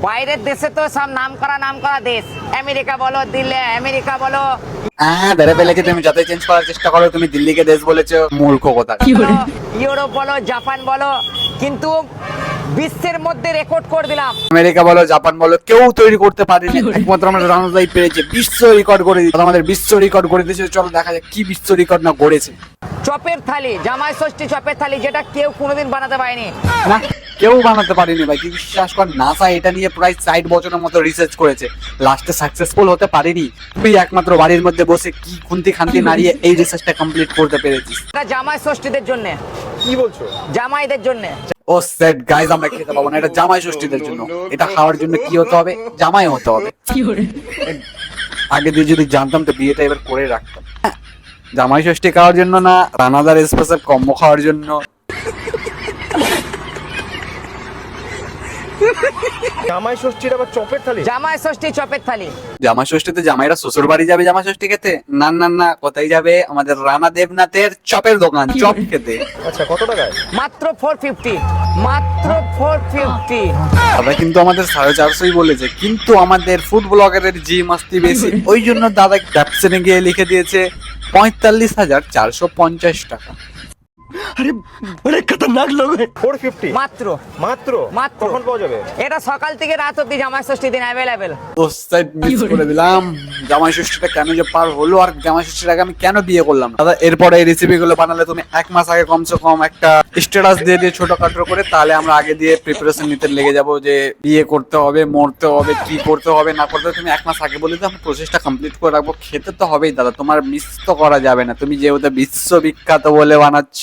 বাইরের দেশে তো সব নাম করা দেশ, আমেরিকা বলো, দিল্লি, আমেরিকা বলো, হ্যাঁ ধরে ফেলেছি, তুমি যতই চেঞ্জ করার চেষ্টা করো তুমি দিল্লিকে দেশ বলেছো, মূর্খ কথা। ইউরোপ বলো, জাপান বলো, কিন্তু বিশ্বের মধ্যে রেকর্ড করে দিলাম। আমেরিকা বলো, জাপান বলো, কেউ তৈরি করতে পারেনি, একমাত্র আমরা রানাদাই পেরেছে বিশ্ব রেকর্ড করে দিতে। আমাদের বিশ্ব রেকর্ড করে দিয়েছে, চলো দেখা যাক কি বিশ্ব রেকর্ড না করেছে। চপের থালি, জামাই ষষ্ঠী চপের থালি, যেটা কেউ কোনোদিন বানাতে পারেনি। না কেউ বানাতে পারেনি ভাই, কি বিশ্বাস কর, নাসা এটা নিয়ে প্রায় 60 বছরের মতো রিসার্চ করেছে, লাস্টে সাকসেসফুল হতে পারেনি। তুই একমাত্র বাড়ির মধ্যে বসে কি খুন্তি খান্তি নাড়িয়ে এই রিসার্চটা কমপ্লিট করতে পেরেছিস। এটা জামাই ষষ্ঠীদের জন্য, কি বলছো? জামাইদের জন্য। ও সেট গাইস, আমরা খেতে পাবো না, এটা জামাই ষষ্ঠীদের জন্য। এটা খাওয়ার জন্য কি হতে হবে? জামাই হতে হবে। আগে দিয়ে যদি জানতাম তো বিয়েটা এবার করে রাখতাম। জামাই ষষ্ঠী খাওয়ার জন্য না, রানাদার স্পেশাল কম্বো খাওয়ার জন্য। জামাই ষষ্ঠীর আবার চপের থালি? জামাই ষষ্ঠী চপের থালি। জামাই ষষ্ঠীতে জামাইরা শ্বশুর বাড়ি যাবে জামাই ষষ্ঠী খেতে? না না না, কোথায় যাবে? আমাদের রানা দেবনাথের চপের দোকান, চপ খেতে। আচ্ছা, কত টাকায়? মাত্র 450, মাত্র 450। দাদা কিন্তু আমাদের 450 বলেছে, কিন্তু আমাদের ফুড ব্লগারের জি মাস্তি বেশি, ওই জন্য দাদা ক্যাপশনে গিয়ে লিখে দিয়েছে 45,450 টাকা। আরে বড় খতরনাক লোক है। 450 মাত্র মাত্র? মাত্র। কখন পাওয়া যাবে? এটা সকাল থেকে রাত অব্দি জামাই ষষ্ঠী দিন অ্যাভেলেবেল। ও সাইড মিস করে দিলাম। জামাই ষষ্ঠীটা কেন যে পার হলো, আর জামাই ষষ্ঠীর আগে আমি কেন বিয়ে করলাম না? দাদা এরপরে এই রেসিপি গুলো বানালে তুমি 1 মাস আগে কমসে কম একটা স্ট্যাটাস দিয়ে দিয়ে ছোটখাটো করে, তাহলে আমরা আগে দিয়ে প্রিপারেশন নিতে লেগে যাব যে বিয়ে করতে হবে, মরতে হবে, কি করতে হবে না করতে হবে। তুমি 1 মাস আগে বলে তো আমরা প্রসেসটা কমপ্লিট করে রাখবো। খেতে তো হবেই দাদা, তোমার মিস তো করা যাবে না, তুমি যেহেতু বিশ্ববিখ্যাত বলে বানাচ্ছ।